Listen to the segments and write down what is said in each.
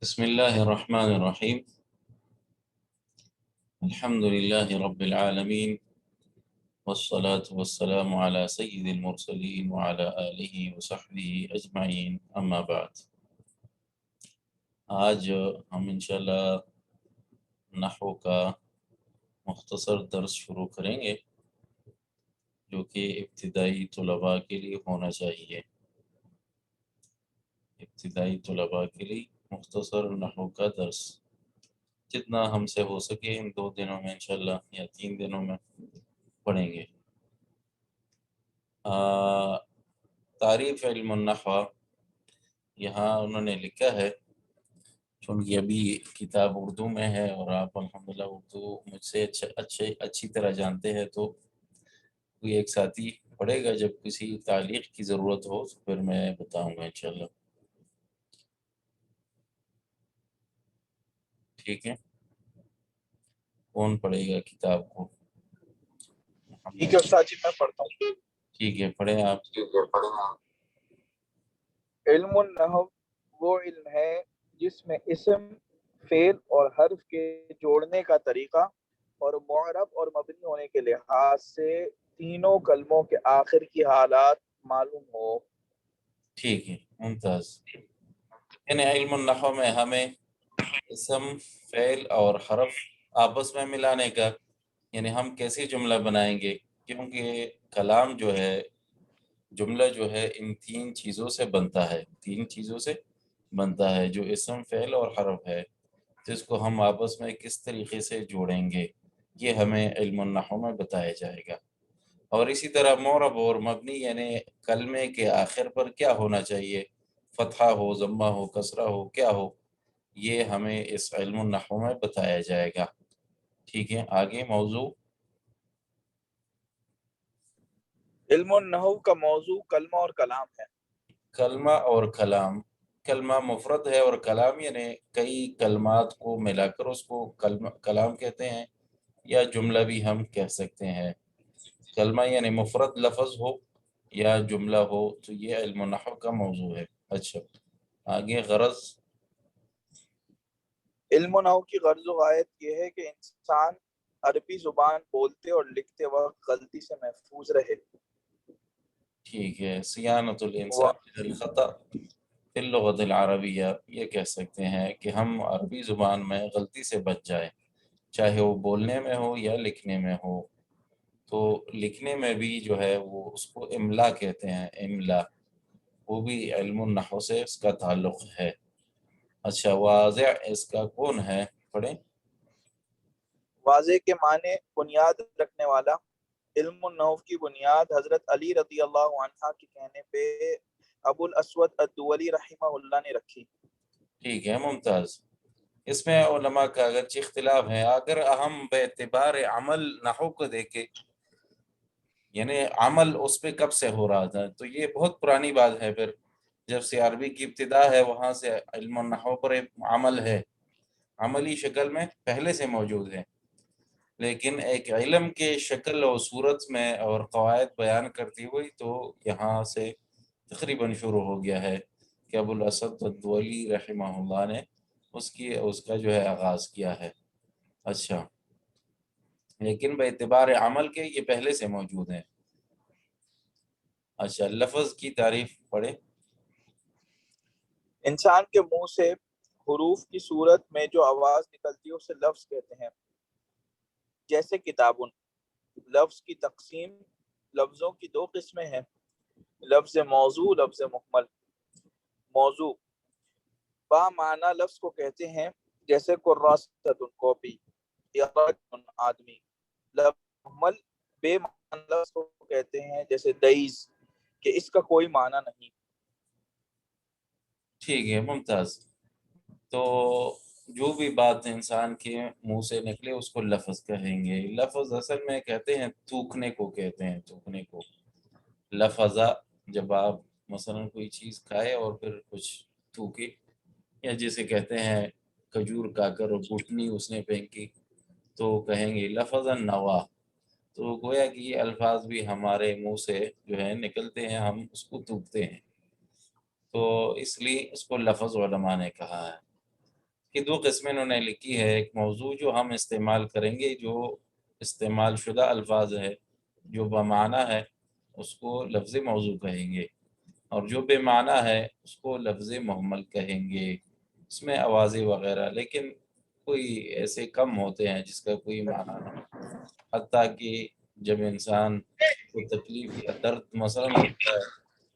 بسم الله الرحمن الرحيم. الحمد لله رب العالمين، والصلاة والسلام على سيد المرسلين وعلى آله وصحبه أجمعين، أما بعد. آج ہم انشاءاللہ نحو کا مختصر درس شروع کریں گے جو کہ ابتدائی طلباء کے لیے ہونا چاہیے. ابتدائی طلباء کے لیے مختصر نحو کا درس جتنا ہم سے ہو سکے ان 2 دنوں میں انشاءاللہ یا 3 دنوں میں پڑھیں گے. تعریف علم النحو یہاں انہوں نے لکھا ہے، چونکہ ابھی کتاب اردو میں ہے اور آپ الحمدللہ اردو مجھ سے اچھی طرح جانتے ہیں، تو کوئی ایک ساتھی پڑھے گا، جب کسی تعلیق کی ضرورت ہو تو پھر میں بتاؤں گا انشاءاللہ. ٹھیک ہے، کون پڑھے گا کتاب کو؟ ٹھیک ہے استاد جی، میں پڑھتا ہوں. ٹھیک ہے، پڑھیں آپ. علم النحو وہ علم ہے جس میں اسم، فعل اور حرف کے جوڑنے کا طریقہ اور معرب اور مبنی ہونے کے لحاظ سے تینوں کلموں کے آخر کی حالات معلوم ہو. ٹھیک ہے، ممتاز. یعنی علم النحو میں ہمیں اسم، فعل اور حرف آپس میں ملانے کا، یعنی ہم کیسے جملہ بنائیں گے، کیونکہ کلام جو ہے، جملہ جو ہے ان 3 چیزوں سے بنتا ہے. 3 چیزوں سے بنتا ہے، جو اسم، فعل اور حرف ہے، جس کو ہم آپس میں کس طریقے سے جوڑیں گے یہ ہمیں علم النحو میں بتایا جائے گا. اور اسی طرح معرب اور مبنی، یعنی کلمے کے آخر پر کیا ہونا چاہیے، فتحہ ہو، ضمہ ہو، کسرہ ہو، کیا ہو، یہ ہمیں اس علم النحو میں بتایا جائے گا. ٹھیک ہے، آگے موضوع. علم النحو کا موضوع کلمہ اور کلام ہے. کلمہ اور کلام، کلمہ مفرد ہے اور کلام یعنی کئی کلمات کو ملا کر اس کو کلام کہتے ہیں، یا جملہ بھی ہم کہہ سکتے ہیں. کلمہ یعنی مفرد لفظ ہو یا جملہ ہو، تو یہ علم النحو کا موضوع ہے. اچھا، آگے غرض. علم النحو کی غرض و غایت یہ ہے کہ انسان عربی زبان بولتے اور لکھتے وقت غلطی سے محفوظ رہے. ٹھیک ہے، سیانت الانسان من الخطأ فی اللغۃ العربیہ، یہ کہہ سکتے ہیں کہ ہم عربی زبان میں غلطی سے بچ جائیں، چاہے وہ بولنے میں ہو یا لکھنے میں ہو. تو لکھنے میں بھی جو ہے وہ اس کو املا کہتے ہیں، املا، وہ بھی علم النحو سے اس کا تعلق ہے. اچھا، واضح اس کا کون ہے، پڑھیں. واضح کے معنی بنیاد رکھنے والا. علم النحو کی بنیاد حضرت علی رضی اللہ عنہ کے کہنے پہ ابو الاسود الدولی رحمہ اللہ نے رکھی. ٹھیک ہے، ممتاز. اس میں علماء کا اگرچہ اختلاف ہے، اگر ہم بے اعتبار عمل نحو کو دیکھیں، یعنی عمل اس پہ کب سے ہو رہا تھا، تو یہ بہت پرانی بات ہے. پھر جب سے عربی کی ابتدا ہے وہاں سے علم النحو پر ایک عمل ہے، عملی شکل میں پہلے سے موجود ہے، لیکن ایک علم کے شکل اور صورت میں اور قواعد بیان کرتی ہوئی تو یہاں سے تقریباً شروع ہو گیا ہے کہ ابو الاسد الدولی رحمہ اللہ نے اس کا جو ہے آغاز کیا ہے. اچھا، لیکن بے اعتبار عمل کے یہ پہلے سے موجود ہیں. اچھا، لفظ کی تعریف پڑھیں. انسان کے منہ سے حروف کی صورت میں جو آواز نکلتی ہے اسے لفظ کہتے ہیں. جیسے کتابن. لفظ کی تقسیم لفظوں کی 2 قسمیں ہیں، لفظ موضوع، لفظ محمل. موضوع با معنی لفظ کو کہتے ہیں، جیسے قراصۃ کاپی یا رجل آدمی. لفظ محمل بے معنی لفظ کو کہتے ہیں، جیسے دعیز کہ اس کا کوئی معنی نہیں. ٹھیک ہے، ممتاز. تو جو بھی بات انسان کے منہ سے نکلے اس کو لفظ کہیں گے. لفظ اصل میں کہتے ہیں تھوکنے کو، کہتے ہیں تھوکنے کو. لفظہ، جب آپ مثلا کوئی چیز کھائے اور پھر کچھ تھوکے، یا جسے کہتے ہیں کھجور کھا کر اور گھٹنی اس نے پھینکی، تو کہیں گے لفظ النوا. تو گویا کہ یہ الفاظ بھی ہمارے منہ سے جو ہے نکلتے ہیں، ہم اس کو تھوکتے ہیں، تو اس لیے اس کو لفظ علماء نے کہا ہے. کہ دو قسمیں انہوں نے لکھی ہے. ایک موضوع جو ہم استعمال کریں گے، جو استعمال شدہ الفاظ ہے جو بمعنی ہے، اس کو لفظ موضوع کہیں گے، اور جو بے معنی ہے اس کو لفظ محمل کہیں گے. اس میں آوازیں وغیرہ لیکن کوئی ایسے کم ہوتے ہیں جس کا کوئی معنی نہ ہو. حتیٰ کہ جب انسان کو تکلیف یا درد مثلا ہوتا ہے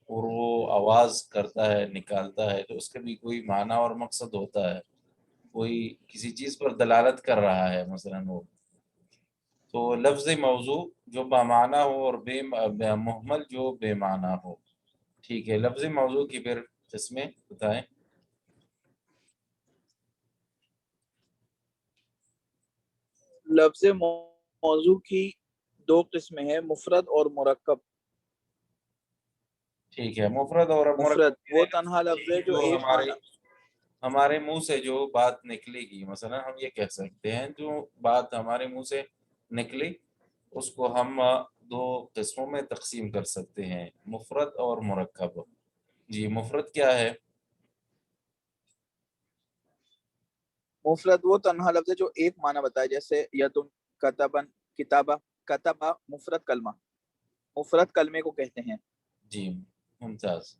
اور وہ آواز کرتا ہے، نکالتا ہے، تو اس کا بھی کوئی معنی اور مقصد ہوتا ہے، کوئی کسی چیز پر دلالت کر رہا ہے مثلا وہ. تو لفظ موضوع جو بامعنی ہو اور محمل جو بے معنی ہو. ٹھیک ہے، لفظ موضوع کی پھر قسمیں بتائیں. لفظ موضوع کی دو قسمیں ہیں، مفرد اور مرکب. ٹھیک ہے، مفرد اور مفرد مرکب وہ تنہا لفظ ہے جو ایک معنی. ہمارے منہ سے جو بات نکلے گی، مثلا ہم یہ کہہ سکتے ہیں جو بات ہمارے منہ سے نکلی اس کو ہم دو قسموں میں تقسیم کر سکتے ہیں، مفرد اور مرکب. جی، مفرد کیا ہے؟ مفرد وہ تنہا لفظ ہے جو ایک معنی بتائے، جیسے یدن، کتبن، کتابہ. کتبہ مفرد کلمہ، مفرد کلمے کو کہتے ہیں. جی، ممتاز.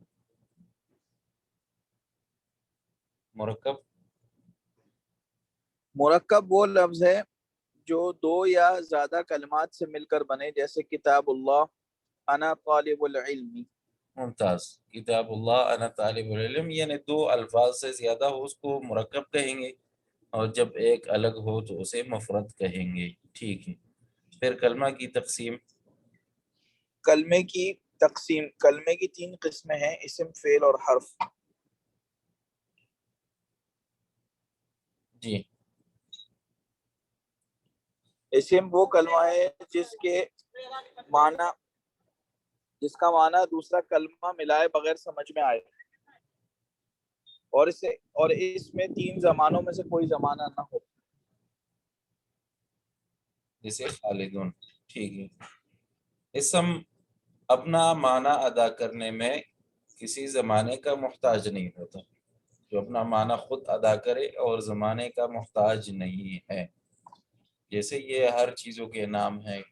مرکب؟ مرکب وہ لفظ ہے جو دو یا زیادہ کلمات سے مل کر بنے، جیسے کتاب اللہ، انا طالب العلم. ممتاز. کتاب اللہ، انا طالب العلم، یعنی دو الفاظ سے زیادہ ہو اس کو مرکب کہیں گے، اور جب ایک الگ ہو تو اسے مفرد کہیں گے. ٹھیک ہے، پھر کلمہ کی تقسیم. کلمے کی تقسیم، کلمے کی تین قسمیں ہیں، اسم، فعل اور حرف. جی. اسم وہ کلمہ ہے جس کا معنی دوسرا کلمہ ملائے بغیر سمجھ میں آئے، اور اس میں تین زمانوں میں سے کوئی زمانہ نہ ہو. جیسے خالدون. ٹھیک ہے. اسم اپنا معنی ادا کرنے میں کسی زمانے کا محتاج نہیں ہوتا، جو اپنا معنی خود ادا کرے اور زمانے کا محتاج نہیں ہے. جیسے یہ ہر چیزوں کے نام ہیں،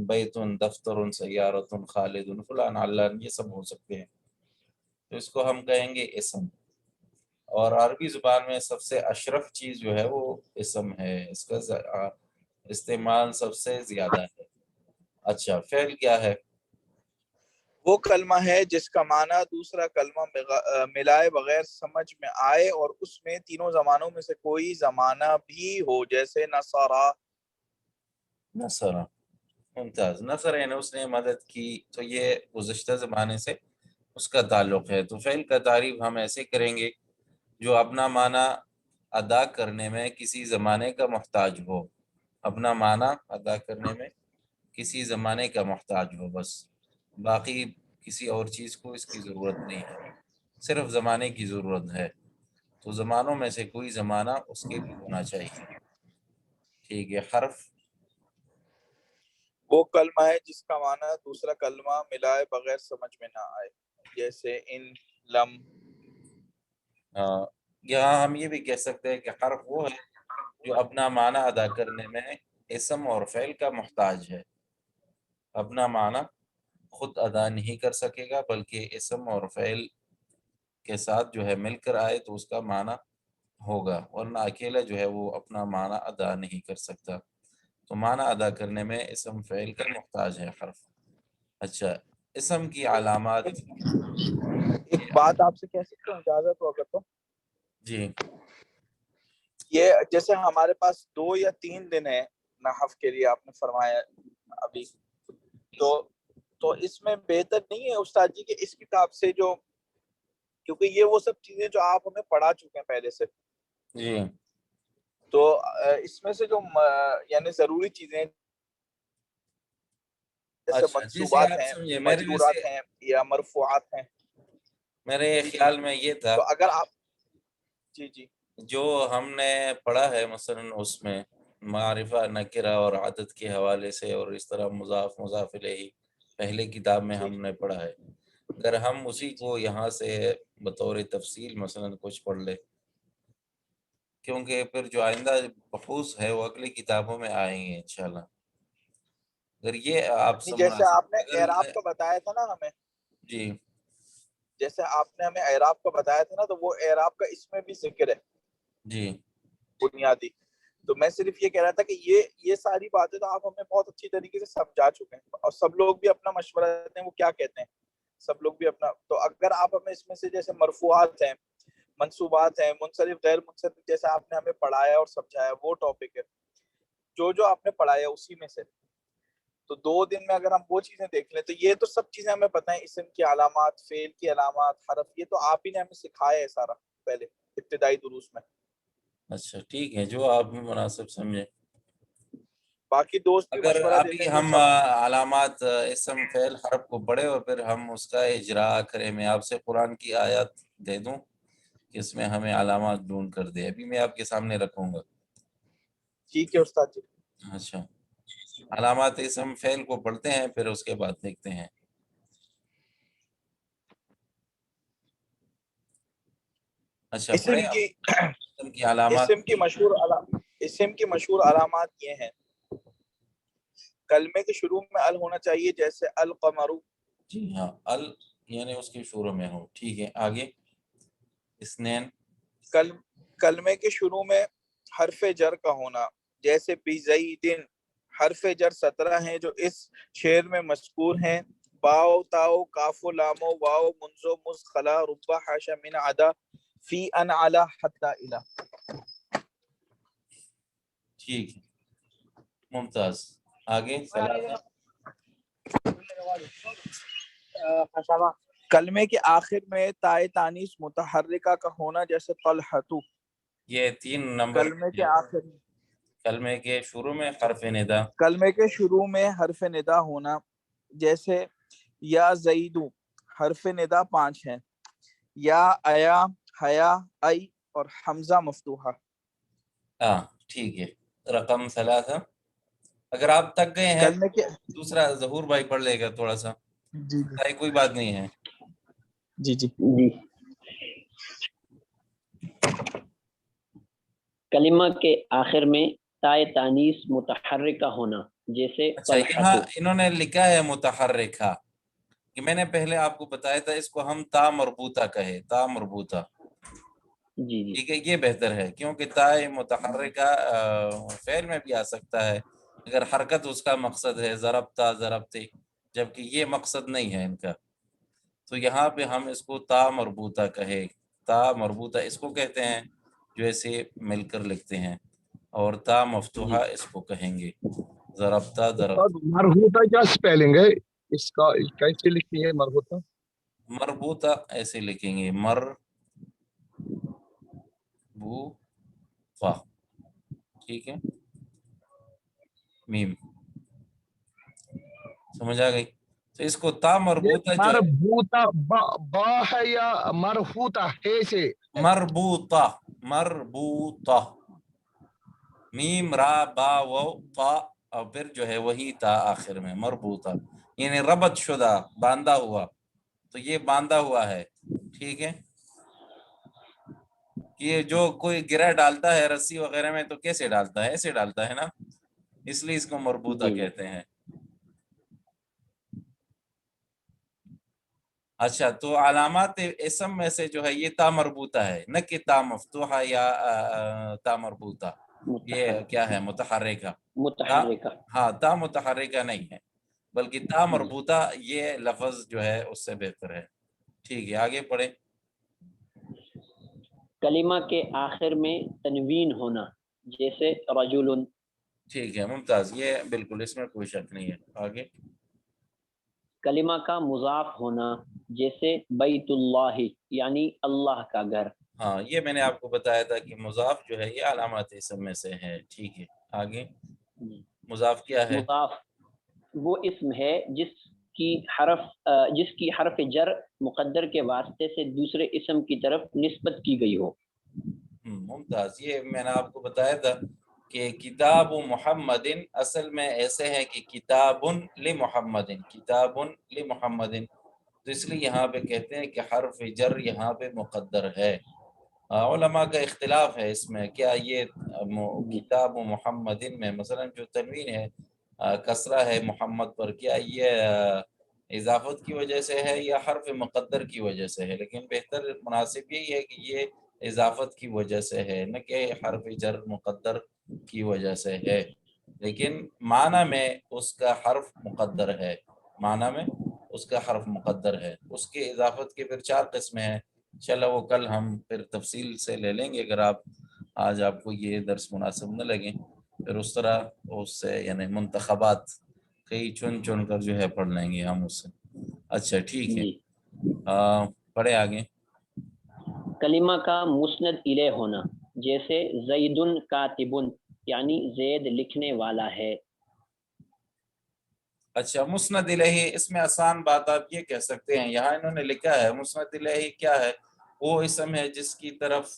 بیتن، دفتر، سیارتن، خالدن، فلان، علان، یہ سب ہو سکتے ہیں، تو اس کو ہم کہیں گے اسم. اور عربی زبان میں سب سے اشرف چیز جو ہے وہ اسم ہے، اس کا استعمال سب سے زیادہ ہے. اچھا، فعل کیا ہے؟ وہ کلمہ ہے جس کا معنی دوسرا کلمہ ملائے بغیر سمجھ میں آئے اور اس میں تینوں زمانوں میں سے کوئی زمانہ بھی ہو، جیسے نصارہ. نصر. ممتاز. نصر یعنی اس نے مدد کی، تو یہ گزشتہ زمانے سے اس کا تعلق ہے. تو فعل کا تعریف ہم ایسے کریں گے جو اپنا معنی ادا کرنے میں کسی زمانے کا محتاج ہو، اپنا معنی ادا کرنے میں کسی زمانے کا محتاج ہو، بس باقی کسی اور چیز کو اس کی ضرورت نہیں ہے، صرف زمانے کی ضرورت ہے. تو زمانوں میں سے کوئی زمانہ اس کے بھی ہونا چاہیے. ٹھیک ہے. حرف؟ وہ کلمہ ہے جس کا معنی دوسرا کلمہ ملائے بغیر سمجھ میں نہ آئے، جیسے ان، لم. یہاں ہم یہ بھی کہہ سکتے ہیں کہ حرف وہ ہے جو اپنا معنی ادا کرنے میں اسم اور فعل کا محتاج ہے. اپنا معنی خود ادا نہیں کر سکے گا، بلکہ اسم اور فعل کے ساتھ جو ہے مل کر آئے تو اس کا معنی ہوگا، ورنہ اکیلا جو ہے وہ اپنا معنی ادا نہیں کر سکتا. تو معنی ادا کرنے میں اسم فعل کا محتاج ہے حرف. اچھا، اسم کی علامات. ایک بات آپ سے کہہ سکتا ہوں، اجازت ہو اگر تو. جی. یہ جیسے ہمارے پاس 2 یا 3 دن ہے نحو کے لیے، آپ نے فرمایا ابھی، تو اس میں بہتر نہیں ہے استاد جی کہ اس کتاب سے جو، کیونکہ یہ وہ سب چیزیں جو آپ ہمیں پڑھا چکے ہیں پہلے سے، جی. تو اس میں سے جو یعنی ضروری چیزیں جیسے اچھا، جیسے منصوبات آپ ہیں، سمجھے، مجرورات ہیں یا مرفوعات ہیں. میرے جی جی. خیال میں یہ تھا تو اگر آپ، جی جو ہم نے پڑھا ہے مثلا اس میں معرفہ، نکرہ اور عدد کے حوالے سے، اور اس طرح مضاف، مضاف الیہ پہلے کتاب میں جی ہم نے پڑھا ہے، اگر ہم اسی جی کو یہاں سے بطور تفصیل مثلا کچھ پڑھ لے. کیونکہ پھر جو آئندہ بحوث ہے وہ اگلی کتابوں میں آئیں گے انشاءاللہ. اگر یہ آپ نہیں، سب جیسے مناسب آپ نے اگر اعراب کا بتایا تھا نا ہمیں، جی جیسے آپ نے ہمیں اعراب کا بتایا تھا نا، تو وہ اعراب کا اس میں بھی ذکر ہے جی بنیادی. تو میں صرف یہ کہہ رہا تھا کہ یہ ساری باتیں تو آپ ہمیں بہت اچھی طریقے سے سمجھا چکے ہیں، اور سب لوگ بھی اپنا مشورہ دیتے ہیں وہ کیا کہتے ہیں، سب لوگ بھی اپنا. تو اگر آپ ہمیں اس میں سے جیسے مرفوعات ہیں، منصوبات ہیں، منصرف غیر منصرف، جیسے آپ نے ہمیں پڑھایا اور سمجھایا وہ ٹاپک ہے، جو آپ نے پڑھایا اسی میں سے. تو 2 دن میں اگر ہم وہ چیزیں دیکھ لیں تو یہ تو سب چیزیں ہمیں پتہ ہیں، اسم کی علامات، فعل کی علامات، حرف، یہ تو آپ ہی نے ہمیں سکھایا ہے سارا پہلے ابتدائی دروس میں. اچھا ٹھیک ہے، جو آپ بھی مناسب سمجھیں. باقی دوست بھی اگر مشورہ دیتے ابھی ہیں جو ہم سب. علامات اسم فعل حرف کو پڑھے اور پھر ہم اس کا اجراء کریں، میں آپ سے قرآن کی آیات دے دوں کہ اس میں ہمیں علامات ڈھونڈ کر دے. ابھی میں آپ کے سامنے رکھوں گا. ٹھیک ہے استاد جی. اچھا، علامات اسم فعل کو پڑھتے ہیں پھر اس کے بعد دیکھتے ہیں. اچھا پڑھیں اسم آپ. کی اسم کی علامات اسم کی مشہور علامات یہ ہیں: کلمے کے شروع میں ال ہونا چاہیے، جیسے القمر. جی ہاں، ال یعنی اس کے شروع میں ہو. ٹھیک ہے، آگے. اسنین. کلمے کے شروع میں حرف جر کا ہونا، جیسے بزیدن. حرف جر 17 ہیں جو اس شعر میں مذکور ہیں: باؤ، تاؤ، کاف و لام و واؤ، منزو، مز، خلا، ربا، حاشا، من، عدا، فی، ان، علا، حتی، الا. ٹھیک ہے، ممتاز. آگے ثلاثہ. کلمے کے آخر میں تائے تانیث متحرکہ کا ہونا، جیسے طلحۃ. یہ 3 نمبر کلمے کے آخر کلمے کے شروع میں حرف ندا. کلمے کے شروع میں حرف ندا ہونا، جیسے یا زیدو. حرف ندا 5 ہیں: یا، ایا، حیا، ای اور حمزہ مفتوحہ. ہاں ٹھیک ہے. رقم ثلاثہ. اگر آپ تک گئے ہیں کلمے کے دوسرا ظہور بھائی پڑھ لے گا تھوڑا سا. جی کوئی بات نہیں ہے. جی جی. کلمہ کے آخر میں تائے تانیث متحرکہ ہونا، جیسے اچھا، یہاں طلحۃ. انہوں نے لکھا ہے متحرکہ، کہ میں نے پہلے آپ کو بتایا تھا اس کو ہم تا مربوطہ کہے، تا مربوطہ. جی جی ٹھیک ہے، یہ بہتر ہے کیونکہ تا متحرکہ فعل میں بھی آ سکتا ہے اگر حرکت اس کا مقصد ہے، ضربتا، ضربتے، جبکہ یہ مقصد نہیں ہے ان کا. تو یہاں پہ ہم اس کو تا مربوطہ کہے. تا مربوطہ اس کو کہتے ہیں جو ایسے مل کر لکھتے ہیں، اور تا جی. مفتوحہ اس کو کہیں گے، ضربتا ضربت. استاد مربوطہ کیا سپیلنگ ہے اس کا، کیسے لکھی ہے مربوطہ؟ مربوطہ ایسے لکھیں گے، مر بو فا. ٹھیک ہے، میم. سمجھ آ گئی؟ تو اس کو تا یہ مربوطہ جو ہے، مربوطہ با ہے یا مرفوطہ ہے سے؟ مربوطہ، مربوطہ، میم را با و طا، اور پھر جو ہے وہی تا آخر میں، مربوطہ یعنی ربط شدہ، باندھا ہوا. تو یہ باندھا ہوا ہے. ٹھیک ہے، یہ جو کوئی گرہ ڈالتا ہے رسی وغیرہ میں تو کیسے ڈالتا ہے؟ ایسے ڈالتا ہے نا، اس لیے اس کو مربوطہ جی کہتے ہیں. اچھا، تو علامات اسم میں سے جو ہے یہ تا مربوطہ ہے، نہ کہ تا مفتوحہ یا تا مربوطہ. یہ کیا ہے؟ متحرکہ. تا، متحرکہ. ہاں، تا متحرکہ نہیں ہے بلکہ تا جی. مربوطہ یہ لفظ جو ہے اس سے بہتر ہے. ٹھیک ہے، آگے پڑھیں. کلمہ کے آخر میں تنوین ہونا، جیسے رجل. ٹھیک ہے، ممتاز. یہ بالکل اس میں کوئی شک نہیں ہے. آگے. کلمہ کا مضاف ہونا، جیسے بیت اللہ، یعنی اللہ کا گھر. ہاں، یہ میں نے آپ کو بتایا تھا کہ مضاف جو ہے یہ علامات اسم میں سے ہے. ٹھیک ہے، آگے. جی. مضاف کیا ہے؟ مضاف وہ اسم ہے جس کی حرف جر مقدر کے واسطے سے دوسرے اسم کی طرف نسبت کی گئی ہو. ممتاز. یہ میں نے آپ کو بتایا تھا کہ کتاب محمد اصل میں ایسے ہے کہ کتاب لمحمد، کتاب لمحمد. تو اس لیے یہاں پہ کہتے ہیں کہ حرف جر یہاں پہ مقدر ہے. علماء کا اختلاف ہے اس میں، کیا یہ جی کتاب محمدن میں مثلا جو تنوین ہے کسرہ ہے محمد پر، کیا یہ اضافت کی وجہ سے ہے یا حرف مقدر کی وجہ سے ہے؟ لیکن بہتر مناسب یہی ہے کہ یہ اضافت کی وجہ سے ہے، نہ کہ حرف جر مقدر کی وجہ سے ہے، لیکن معنی میں اس کا حرف مقدر ہے، معنی میں اس کا حرف مقدر ہے۔ اس کے اضافت کے پھر 4 قسمیں ہیں، انشاءاللہ وہ کل ہم پھر تفصیل سے لے لیں گے، اگر آج آپ کو یہ درس مناسب نہ لگیں، پھر اس طرح اس سے یعنی منتخبات کئی چن چن کر جو ہے پڑھ لیں گے ہم اس سے۔ اچھا ٹھیک ہے، جی۔ پڑھے آگے۔ کلمہ کا مسند الیہ ہونا، جیسے زیدن کاتبن، یعنی زید لکھنے والا ہے۔ اچھا مسند الیہ، اس میں آسان بات آپ یہ کہہ سکتے ہیں، یہاں انہوں نے لکھا ہے مسند الیہ کیا ہے؟ وہ اسم ہے جس کی طرف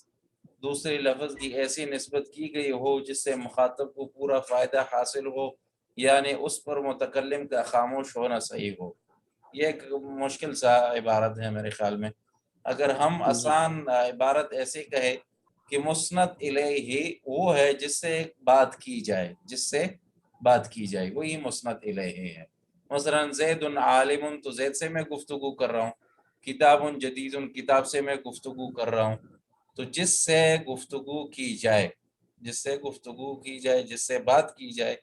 دوسرے لفظ کی ایسی نسبت کی گئی ہو جس سے مخاطب کو پورا فائدہ حاصل ہو، یعنی اس پر متکلم کا خاموش ہونا صحیح ہو۔ یہ ایک مشکل سا عبارت ہے میرے خیال میں، اگر ہم آسان عبارت ایسی کہے کہ مسند الیہ وہ ہے جس سے بات کی جائے، جس سے بات کی جائے، وہی مسند الیہ ہے۔ مثلا زید عالم، تو زید سے میں گفتگو کر رہا ہوں، کتاب جدید، کتاب سے میں گفتگو کر رہا ہوں، تو جس سے گفتگو کی جائے، جس سے گفتگو کی جائے، جس سے بات کی جائے،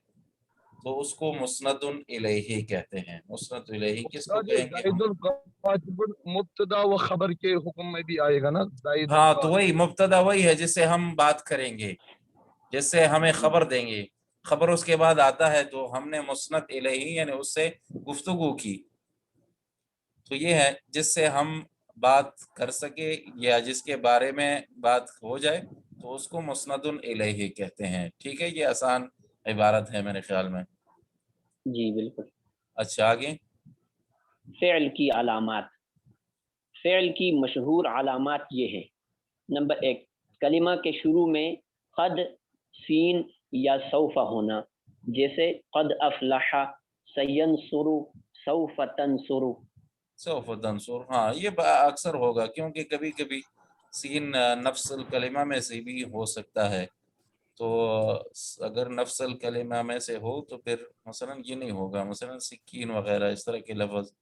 تو اس کو مسند الیہ کہتے ہیں۔ مسند الیہ کس کو استاد، یہ کہیں گے ہم؟ زید القاتب مبتدا و خبر کے حکم میں بھی آئے گا نا؟ زید ہاں تو القاتب وہی مبتدا وہی ہے جس سے ہم بات کریں گے، جس سے ہمیں خبر دیں گے، خبر اس کے بعد آتا ہے تو ہم نے مسند الیہ یعنی اس سے گفتگو کی، تو یہ ہے جس سے ہم بات کر سکے یا جس کے بارے میں بات ہو جائے تو اس کو مسند الیہ کہتے ہیں۔ ٹھیک ہے، یہ آسان عبارت ہے میرے خیال میں۔ جی بالکل۔ اچھا آگے۔ فعل کی علامات۔ فعل کی مشہور علامات یہ ہیں: نمبر 1، کلمہ کے شروع میں قد، سین یا سوف ہونا، جیسے قد افلح، سینصر، سوف تنصر۔ سوف تنصر، ہاں یہ اکثر ہوگا کیونکہ کبھی کبھی سین نفس الکلمہ میں سے بھی ہو سکتا ہے، تو اگر نفس الکلمہ میں سے ہو تو پھر مثلا یہ نہیں ہوگا، مثلا سکین وغیرہ اس طرح کے لفظ،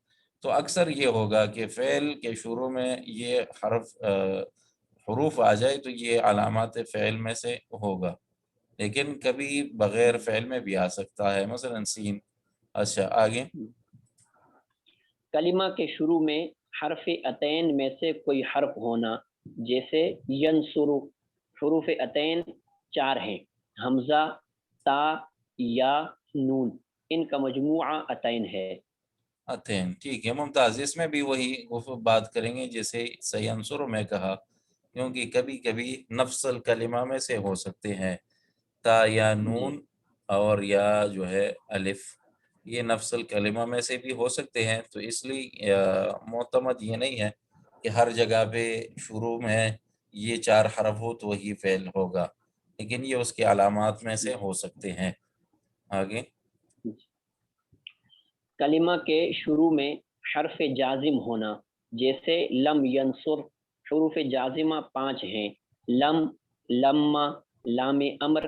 تو اکثر یہ ہوگا کہ فعل کے شروع میں یہ حروف آ جائے تو یہ علامات فعل میں سے ہوگا، لیکن کبھی بغیر فعل میں بھی آ سکتا ہے، مثلا سین۔ اچھا آگے۔ کلمہ کے شروع میں حرف عطین میں سے کوئی حرف ہونا، جیسے ینصر۔ حروف عطین 4 ہیں: حمزہ، تا، یا، نون، ان کا مجموعہ عطین ہے۔ عطین، ٹھیک ہے ممتاز، اس میں بھی وہی بات کریں گے جیسے سینصر میں کہا، کیونکہ کبھی کبھی نفس الکلمہ میں سے ہو سکتے ہیں، تا یا نون اور یا جو ہے الف، یہ نفس الکلمہ میں سے بھی ہو سکتے ہیں، تو اس لیے معتمد یہ نہیں ہے کہ ہر جگہ پہ شروع میں یہ 4 حرف ہو تو وہی فعل ہوگا، لیکن یہ اس کے علامات میں سے ہو سکتے ہیں۔ آگے۔ کلمہ کے شروع میں حرف جازم ہونا، جیسے لم ینصر۔ حروف جازمہ 5 ہیں: لم، لما، لام امر،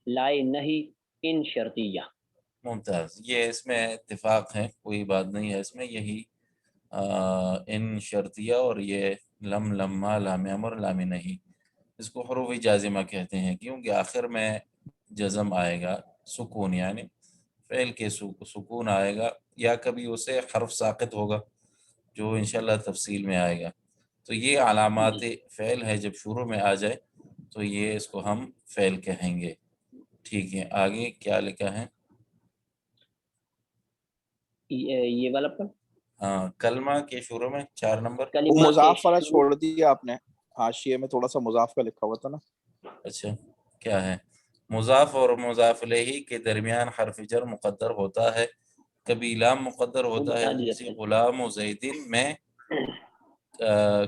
لائے نہیں، ان شرطیہ۔ ممتاز، یہ اس میں اتفاق ہے، کوئی بات نہیں ہے اس میں، یہی ان شرطیہ اور یہ لم، لما، لام امر، لام نہیں، اس کو حروف جازمہ کہتے ہیں کیونکہ آخر میں جزم آئے گا، سکون یعنی فعل کے سکون آئے گا، یا کبھی اسے حرف ساقط ہوگا جو انشاءاللہ تفصیل میں آئے گا، تو یہ علامات فعل ہے، جب شروع میں آ جائے تو یہ اس کو ہم فعل کہیں گے۔ ٹھیک ہے، آگے کیا لکھا ہے؟ یہ والا پر ہاں، کلمہ کے شروع میں 4 نمبر۔ وہ کلمہ کے مضاف والا شروع، چھوڑ دیا آپ نے، حاشیے میں تھوڑا سا مضاف کا لکھا ہوا تھا نا۔ اچھا کیا ہے؟ مضاف اور مضاف الیہ کے درمیان حرف جر مقدر ہوتا ہے، کبھی لام مقدر وہ ہوتا ہے بتا دیا جیسے تھا۔ غلام و زیدین میں،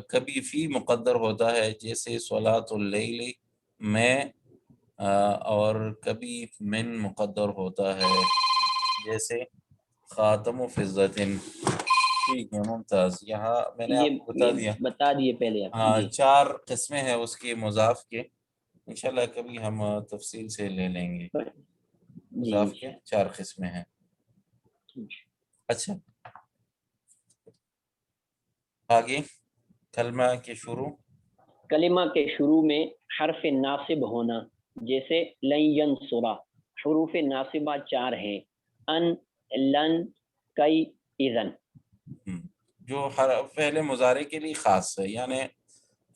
کبھی فی مقدر ہوتا ہے جیسے صلاۃ اللیل میں، اور کبھی من مقدر ہوتا ہے جیسے خاتم و فضتن۔ ٹھیک ہے ممتاز. یہاں میں نے آپ یہ کو بتا دیا. بتا دیے پہلے آپ. ہاں جی 4 قسمیں ہیں اس کی مضاف کے. انشاءاللہ کبھی ہم تفصیل سے لے لیں گے. جی مضاف کے 4 قسمیں ہیں. اچھا آگے کلمہ کے شروع. کلمہ کے شروع میں حرف ناصب ہونا، جیسے لن ینصرا. حروف ناصبہ 4 ہیں، ان، لن، کئی، اذن. جو فعل مضارع کے لیے خاص ہے، یعنی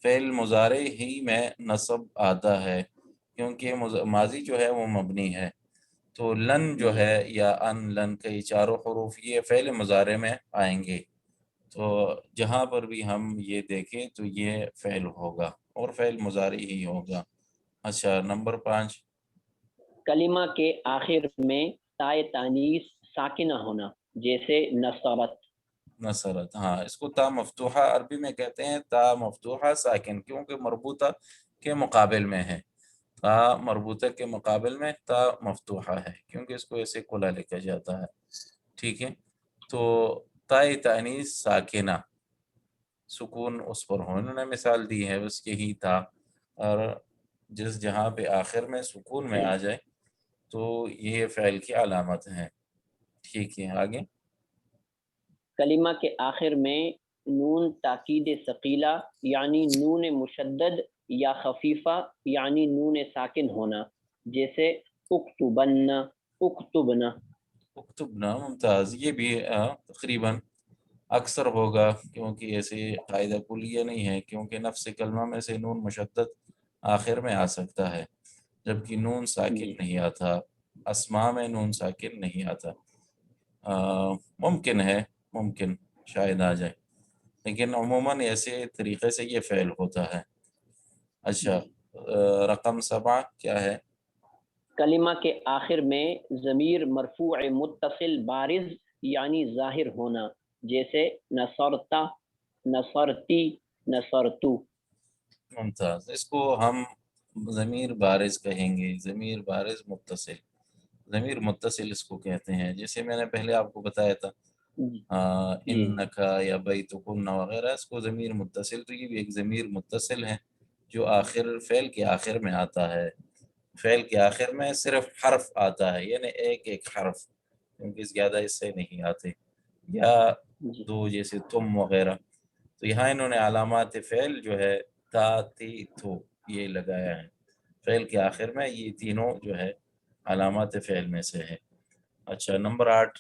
فعل مضارع ہی میں نصب آتا ہے کیونکہ ماضی جو ہے وہ مبنی ہے. تو لن جو ہے یا ان، لن کے 4 حروف یہ فعل مضارع میں آئیں گے. تو جہاں پر بھی ہم یہ دیکھیں تو یہ فعل ہوگا اور فعل مضارع ہی ہوگا. اچھا نمبر 5. کلمہ کے آخر میں تائے تانیث ساکنہ ہونا، جیسے نصرت. نصرت، ہاں اس کو تا مفتوحہ عربی میں کہتے ہیں، تا مفتوحہ ساکن، کیونکہ مربوطہ کے مقابل میں ہے. تا مربوطہ کے مقابل میں تا مفتوحہ ہے کیونکہ اس کو ایسے کھلا لکھا جاتا ہے. ٹھیک ہے، تو تائے تانیث ساکنہ، سکون اس پر ہو. انہوں نے مثال دی ہے اس کے ہی تھا، اور جس جہاں پہ آخر میں سکون میں آ جائے تو یہ فعل کی علامت ہے. ٹھیک ہے آگے. کلمہ کے آخر میں نون تاکید ثقیلہ یعنی نون مشدد یا خفیفہ یعنی نون ساکن ہونا، جیسے اکتبن، اکتبنا. اکتبنا، ممتاز. یہ بھی تقریباً اکثر ہوگا کیونکہ ایسے قاعدہ کلیہ نہیں ہے، کیونکہ نفس کلمہ میں سے نون مشدد آخر میں آ سکتا ہے جبکہ نون ساکن نہیں آتا. اسماء میں نون ساکن نہیں آتا. ممکن ہے، ممکن شاید آ جائے، لیکن عموماً ایسے طریقے سے یہ فعل ہوتا ہے. اچھا رقم 7 کیا ہے؟ کلمہ کے آخر میں ضمیر مرفوع متصل بارز یعنی ظاہر ہونا، جیسے نصرتا، نصرتی، نصرتو. ممتاز. اس کو ہم ضمیر بارز کہیں گے، ضمیر بارز متصل. ضمیر متصل اس کو کہتے ہیں، جیسے میں نے پہلے آپ کو بتایا تھا انکا یا بیتکن وغیرہ، اس کو ضمیر متصل. تو یہ بھی ایک ضمیر متصل ہے جو آخر فعل کے آخر میں آتا ہے. فعل کے آخر میں صرف حرف آتا ہے، یعنی ایک حرف، کیونکہ زیادہ اس سے نہیں آتے، یا 2 جیسے تم وغیرہ. تو یہاں انہوں نے علامات فعل جو ہے تا، تی، تھو یہ لگایا ہے. فعل کے آخر میں یہ تینوں جو ہے علامات فعل میں سے ہے. اچھا نمبر 8.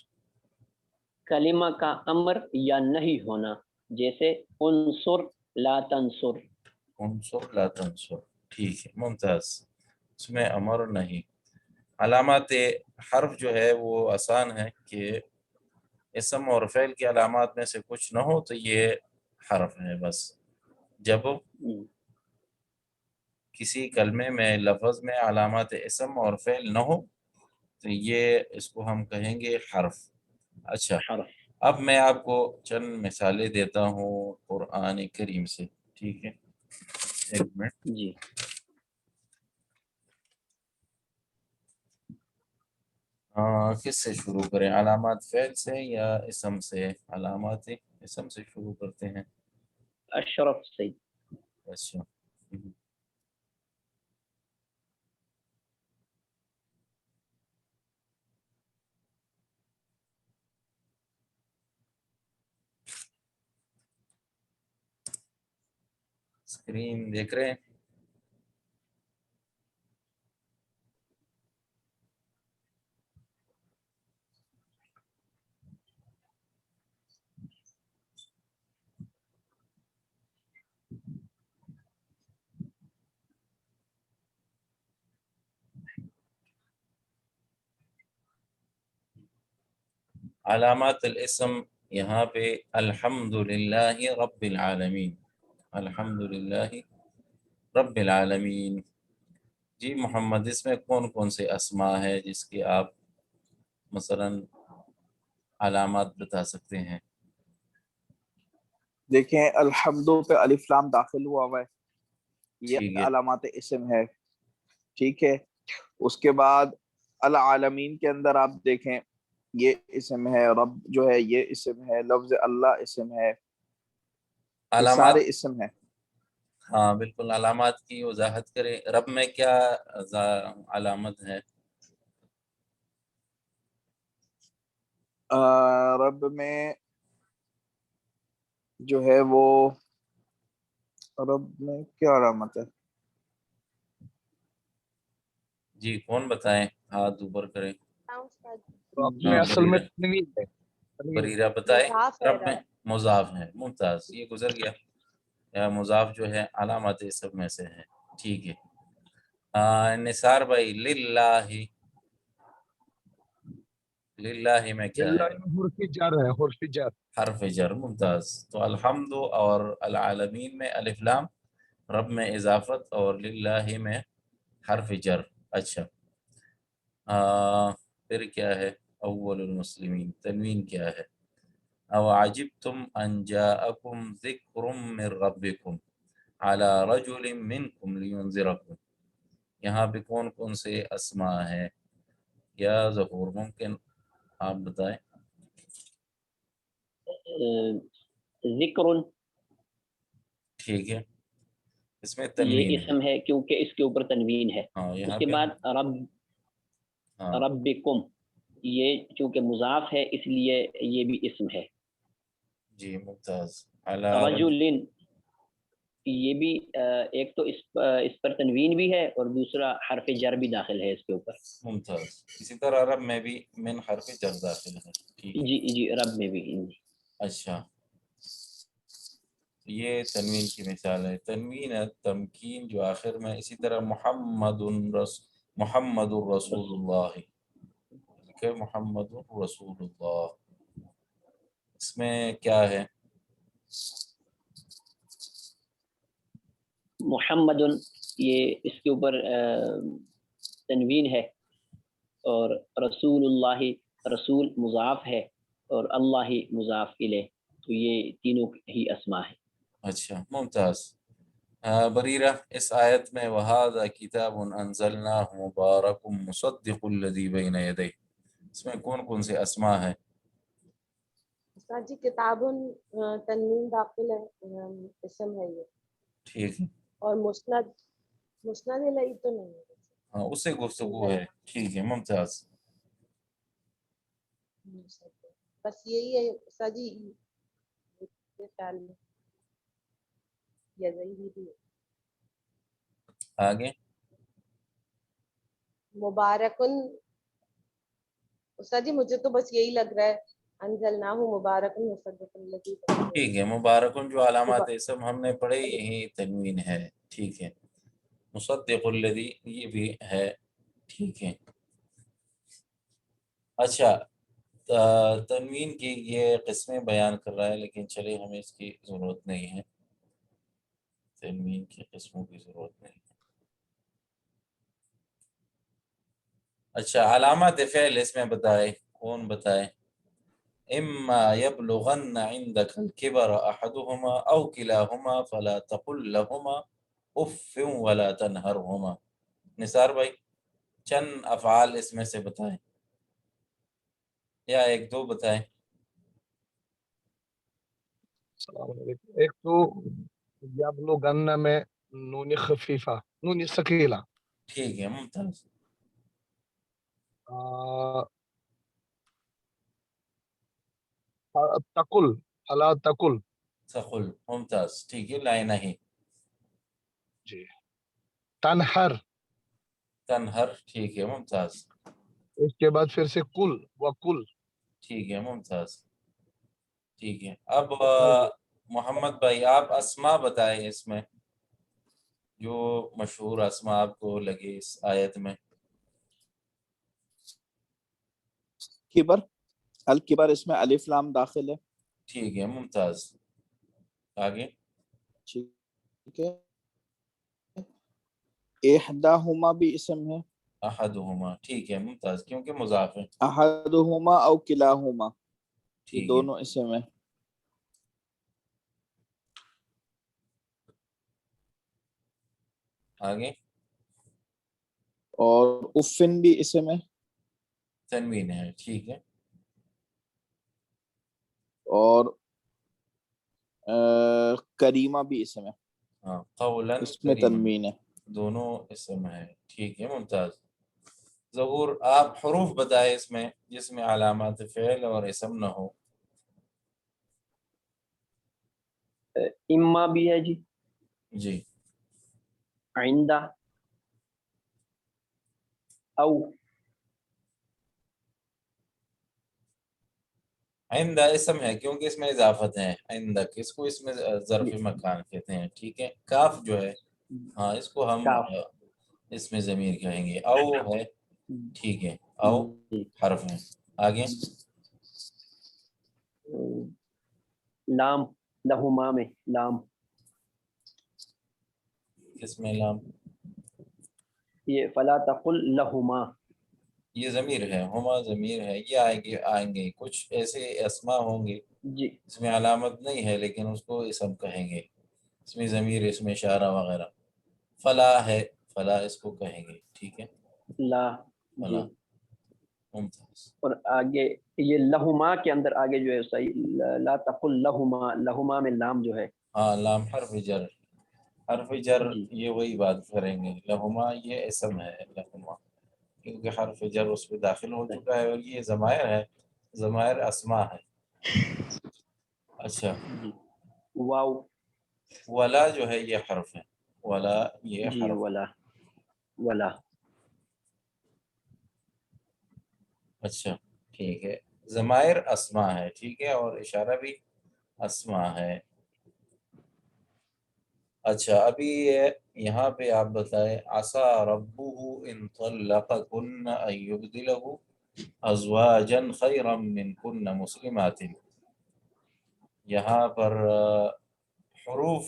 کلمہ کا امر یا نہیں ہونا، جیسے انصر لا تنصر. انصر لا تنصر، ٹھیک ہے ممتاز. اس میں امر نہیں. علامات حرف جو ہے وہ آسان ہے کہ اسم اور فعل کی علامات میں سے کچھ نہ ہو تو یہ حرف ہے بس. جب کسی کلمے میں لفظ میں علامات اسم اور فعل نہ ہو تو یہ اس کو ہم کہیں گے حرف. اچھا اب میں آپ کو چند مثالیں دیتا ہوں قرآن کریم سے. ٹھیک ہے ایک منٹ. جی کس سے شروع کریں، علامات فعل سے یا اسم سے؟ علامات اسم سے شروع کرتے ہیں. اشرف سے. اچھا اسکرین دیکھ رہے ہیں؟ علامات الاسم یہاں پہ الحمدللہ رب العالمین، الحمدللہ رب العالمین. جی محمد، اس میں کون کون سے اسماء ہے جس کے آپ مثلا علامات بتا سکتے ہیں؟ دیکھیں الحمدو پہ الف لام داخل ہوا ہے، ٹھیک یہ ہے. علامات اسم ہے. ٹھیک ہے، اس کے بعد العالمین کے اندر آپ دیکھیں یہ اسم ہے، رب جو ہے یہ اسم ہے، لفظ اللہ اسم ہے، یہ علامات، سارے اسم ہیں۔ ہاں بالکل، علامات کی وضاحت کریں، رب میں کیا علامت ہے؟ رب میں جو ہے وہ، رب میں کیا علامت ہے؟ جی کون بتائیں، ہاتھ اوپر کریں۔ رب میں ہاں اصل میں بریرہ، تنوین ہے، تنوین بریرہ بتائے۔ رب میں مضاف ہے، ممتاز، یہ گزر گیا۔ یا مضاف جو ہے علامات سب میں سے ہے، ٹھیک ہے۔ نثار بھائی، للہ، للہ میں کیا للہ ہے؟ حرف جر ہے، حرف جر۔ حرف جر، ممتاز۔ تو الحمد اور العالمین میں الف لام، رب میں اضافت، اور للہ میں حرف جر۔ اچھا، پھر کیا ہے؟ اول المسلمین، تنوین کیا ہے؟ او عجبتم ان جاءکم ذکر من ربکم علی رجل منکم لینذرکم، یہاں پہ کون کون سے اسماء ہیں؟ یا ظہور ممکن آپ بتائیں؟ ذکر، ٹھیک ہے، اس میں یہ تنوین ہے، اسم ہے کیونکہ اس کے اوپر تنوین ہے۔ ہاں اس یہاں کے پہ، بعد رب، ہاں ربکم، یہ چونکہ مضاف ہے اس لیے یہ بھی اسم ہے۔ جی ممتاز۔ علی رجل، رجل، یہ بھی ایک تو اس پر تنوین بھی ہے اور دوسرا حرف جر بھی داخل ہے اس کے اوپر۔ ممتاز، اسی طرح رب میں بھی من حرف جر داخل ہے، ٹھیک ہے۔ جی جی، رب میں بھی۔ اچھا، یہ تنوین کی مثال ہے، تنوین ہے تمکین جو آخر میں، اسی طرح محمد الرسول اللہ، کہ محمد الرسول اللہ، اس میں کیا ہے؟ محمد، یہ اس کے اوپر تنوین ہے، اور رسول اللہ، رسول مضاف ہے اور اللہ مضاف الیہ، تو یہ تینوں ہی اسماء ہیں۔ اچھا ممتاز۔ بریرہ، اس آیت میں وَهَذَا كِتَابٌ أَنزَلْنَاهُ مُبَارَكٌ مُصَدِّقُ الَّذِي بَيْنَ يَدَيْهِ، اس میں کون کون سے اسماء ہیں؟ استاد جی کتاب تنوین داخل ہے، اسم ہے یہ، ٹھیک ہے، اور مسند، مسند الیہ تو نہیں ہے، ہاں اس سے گفتگو ہے، ٹھیک ہے ممتاز۔ بس یہی ہے استاد جی، یہ خیال میں یزید بھی ہے۔ آگے مبارکن، استاد جی مجھے تو بس یہی لگ رہا ہے، انزلناہ مبارکن مصدق الذی بین ٹھیک یدیہ۔ ہے، مبارکن جو علامات اسم ہم نے پڑھے یہی تنوین ہے، ٹھیک ہے۔ مصدق الذی یہ بھی ہے، ٹھیک ہے۔ اچھا، تنوین کی یہ قسمیں بیان کر رہا ہے، لیکن چلے ہمیں اس کی ضرورت نہیں ہے، تنوین کی قسموں کی ضرورت نہیں ہے۔ اچھا، علامات فعل اس میں بتائے، کون بتائے؟ اما يبلغن عندك الكبر احدهما او كلاهما فلا تقل لهما اف ولا تنهرهما۔ نثار بھائی، چند افعال اس میں سے بتائیں، یا ایک دو بتائیں۔ السلام علیکم۔ ایک تو یبلغن میں نون خفیفہ، نون ثقیلہ، ٹھیک ہے ممتاز۔ تقل، فلا تقل، ثقل، ممتاز، ٹھیک ہے، لائن نہیں۔ جی۔ تنہر، تنہر، ٹھیک ہے ممتاز، اس کے بعد پھر سے کل وکل۔ ٹھیک ہے ممتاز، ٹھیک ہے۔ اب محمد بھائی آپ اسماء بتائیں اس میں، جو مشہور اسماء آپ کو لگے اس آیت میں۔ کبر، الکبر اس میں الف لام داخل ہے، ٹھیک ہے ممتاز، آگے۔ ٹھیک ہے۔ احداہما بھی اسم ہے، احدہما، ٹھیک ہے ممتاز، کیونکہ مضاف ہے، احدہما او کلاہما، یہ ٹھیک ہے۔ دونوں اسم ہیں۔ آگے اور افن بھی اسم ہے، تنوین ہے، ٹھیک ہے۔ اور کریمہ بھی اسم ہے، ہاں قولا اس میں کریما تنوین ہے۔ دونوں اسم ہے، ٹھیک ہے ممتاز۔ ظہور آپ حروف بتائے اس میں جس میں علامات فعل اور اسم نہ ہو۔ اما بھی ہے جی، جی عندہ، او، آئندہ اسم ہے کیونکہ اس میں اضافت ہے، آئندہ کس کو اس میں ظرف مکان کہتے ہیں، ٹھیک ہے۔ کاف جو ہے ہاں اس کو ہم کاف، اس میں ضمیر کہیں گے۔ او ہے، ٹھیک ہے، او جی، حرف ہے۔ آگے لام، لہما میں لام، کس میں لام؟ یہ فلا تقل لہما، یہ ضمیر ہے، ہما ضمیر ہے، یہ آئیں گے کچھ ایسے اسما ہوں گے جی، اس میں علامت نہیں ہے لیکن اس کو اسم کہیں گے، اس میں ضمیر، اس میں اشارہ وغیرہ۔ فلا ہے، فلا اس کو کہیں گے، ٹھیک ہے، لا، جی، فلا، ممتاز۔ اور آگے یہ لہما کے اندر آگے جو ہے صحیح لا تقل لہما، لہما میں لام جو ہے، ہاں لام حرف جر، حرف جر جی، یہ وہی بات کریں گے۔ لہما یہ اسم ہے، لہما کیونکہ حرف جر اس پہ داخل ہو چکا ہے، اور یہ ضمائر ہے، ضمائر اسما ہے۔ اچھا جی، واو، ولا جو ہے یہ حرف ہے، ولا یہ جی، حرف ہے۔ ولا، ولا، اچھا ٹھیک ہے، ضمائر اسما ہے، ٹھیک ہے، اور اشارہ بھی اسما ہے۔ اچھا ابھی یہاں پہ آپ بتائیں، عسى ربه ان طلقكن ان يبدله ازواجا خيرا منكن مسلمات، یہاں پر حروف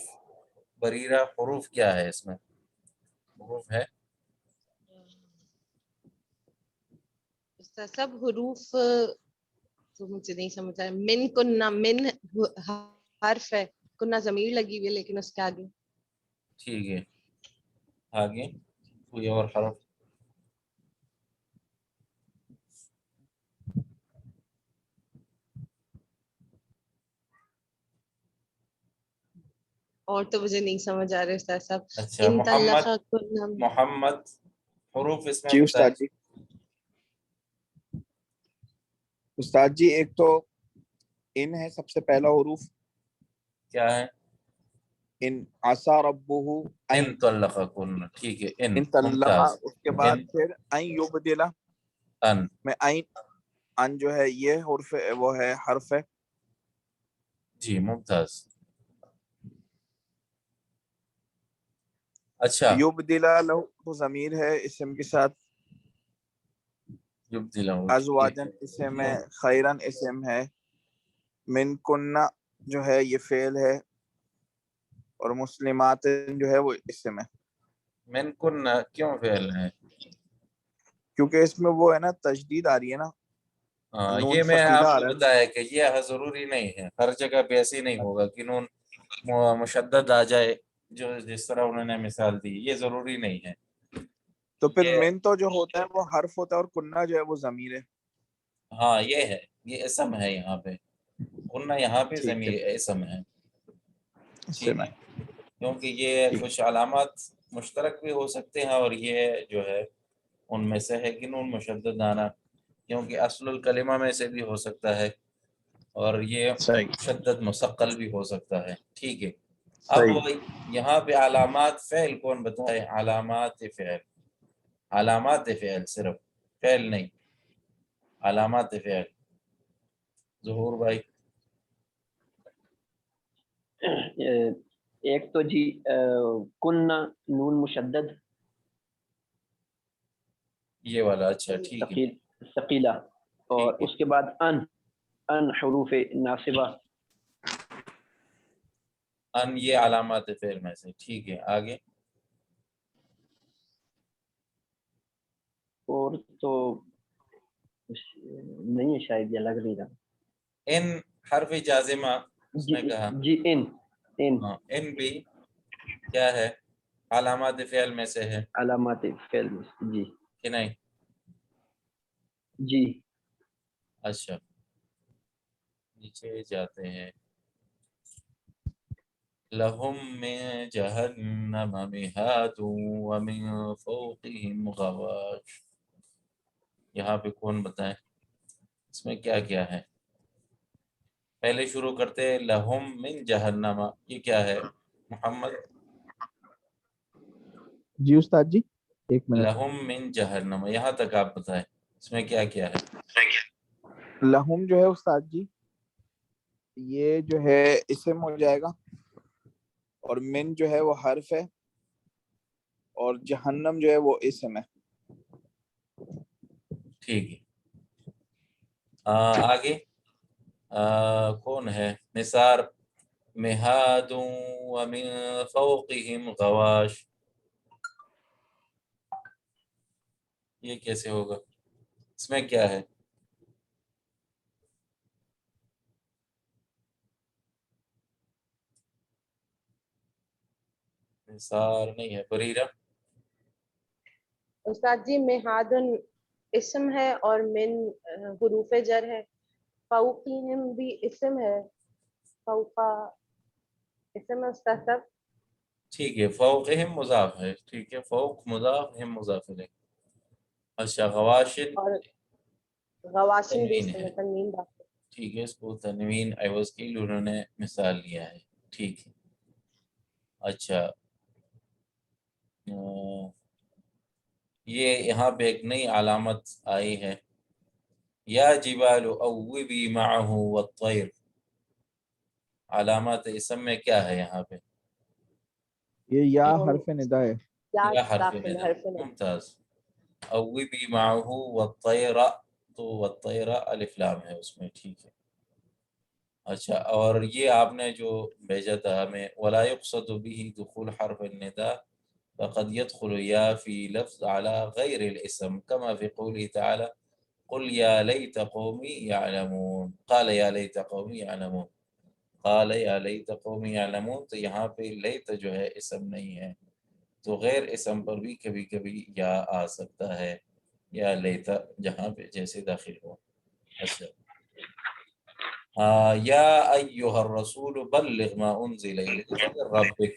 بریرہ، حروف کیا ہے اس میں؟ حروف ہے سب حروف تو مجھے نہیں سمجھ آیا۔ من کنہ، من حرف ہے، کنہ ضمیر لگی ہوئی ہے لیکن اس کے آگے ٹھیک ہے۔ آگے کوئی اور حرف؟ اور تو مجھے نہیں سمجھ آ رہا استاد صاحب۔ اچھا ان محمد، طلقہ محمد حروف اس میں جی بتائیں۔ استاد جی، استاد جی ایک تو ان ہے سب سے پہلا حروف، کیا ہے؟ ان عسى ربه ان طلقکن، ٹھیک ہے، ان ان طلقہ، ممتاز۔ اس کے بعد ان پھر ان یبدلا ان میں ان جو ہے یہ حرف وہ ہے، حرف ہے۔ جی ممتاز۔ اچھا یبدلا لہو ضمیر ہے اسم کے ساتھ، یبدلہ، ٹھیک ازواجن اسم ہے، خیرن اسم ہے، من کنہ جو ہے یہ فعل ہے، اور مسلمات جو ہے وہ اسم ہے، من کن کیوں فعل ہے؟ کیونکہ اس میں وہ ہے نا تشدید آ رہی ہے نا، نون یہ میں نے ثقیلہ آپ آ کو رہا ہے۔ بتایا کہ یہ ضروری نہیں ہے، ہر جگہ پہ ایسے ہی نہیں ہوگا کہ نون مشدد آ جائے، جو جس طرح انہوں نے مثال دی، یہ ضروری نہیں ہے۔ تو پھر یہ من تو جو ہوتا ہے وہ حرف ہوتا ہے، اور کنہ جو ہے وہ ضمیر ہے۔ ہاں یہ ہے، یہ اسم ہے یہاں پہ، کنہ یہاں پہ ٹھیک ہے، ضمیر اسم ہے، اسم ٹھیک ہے، ہے، کیونکہ یہ ٹھیک۔ کچھ علامات مشترک بھی ہو سکتے ہیں، اور یہ جو ہے ان میں سے ہے کہ نون مشدد آنا، کیونکہ اصل الکلمہ میں سے بھی ہو سکتا ہے، اور یہ صحیح، مشدد مثقل بھی ہو سکتا ہے، ٹھیک ہے۔ اب صحیح۔ یہاں پہ علامات فعل کون بتائے؟ علامات فعل، علامات فعل، صرف فعل نہیں، علامات فعل۔ ظہور بھائی ایک تو جی کنہ نون مشدد یہ والا، اچھا ٹھیک ہے، ثقیلہ، اور ٹھیک ہے۔ اس کے بعد ان حروف ناصبہ، ان یہ علامات فعل میں سے، ٹھیک ہے، آگے اور تو نہیں ہے شاید، یہ لگ نہیں رہا۔ ان حرف جازمہ اس جی، نے کہا، جی، ان ہاں ان بھی کیا ہے؟ علامات فعل میں سے ہے علامات فعل میں سے، جی، کہ نہیں؟ جی، اچھا نیچے جاتے ہیں. لهم من جہنم مہاد ومن فوقهم غواش. یہاں پہ کون بتائیں اس میں کیا کیا ہے؟ پہلے شروع کرتے ہیں لہم من جہنم، یہ کیا ہے محمد؟ جی استاد جی ایک منٹ. لہم من جہنم، یہاں تک آپ بتائیں اس میں کیا کیا ہے؟ لہم جو ہے استاد جی یہ جو ہے اسم ہو جائے گا، اور من جو ہے وہ حرف ہے، اور جہنم جو ہے وہ اسم ہے. ٹھیک ہے. آگے کون ہے؟ نثار. مہاد ومن فوقهم غواش، یہ کیسے ہوگا؟ اس میں کیا ہے؟ نثار نہیں ہے. بریرہ. استاد جی مہادن اسم ہے اور من حروف جر ہے، فوقیہم بھی اسم ہے، فوقا اسم ہے استاد صاحب. ٹھیک ہے. فوقہم مضاف ہے. ٹھیک ہے، فوق مضاف ہم مضاف الیہ. اچھا غواشن اور غواشن بھی تنوین اسم ہے. ہے، تنوین باقی. ٹھیک ہے، اس کو تنوین عوض کی انہوں نے مثال لیا ہے. ٹھیک ہے. اچھا یہ یہاں پہ ایک نئی علامت آئی ہے، یا جبال اوبی معہ والطیر. علامات اسم میں کیا ہے یہاں پہ؟ یہ یا حرف ندا ہے. یا حرف داخل ندا. حرف ندا. ممتاز. اوبی معہ والطیر، تو والطیر الف لام ہے اس میں. ٹھیک ہے. اچھا، اور یہ آپ نے جو بھیجا تھا ہمیں ولا يقصد به دخول حرف النداء فقد يدخل يا في لفظ على غير الاسم كما في قوله تعالى قل يا ليت قومي يعلمون. قال يا ليت قومي يعلمون. قال يا ليت قومي يعلمون. تو یہاں پہ لیت جو ہے اسم نہیں ہے، تو غیر اسم پر بھی کبھی کبھی یا آ سکتا ہے، یا لیت جہاں پہ جیسے داخل ہو. اچھا یا ایہا الرسول بلغ ما انزل الیک من ربک.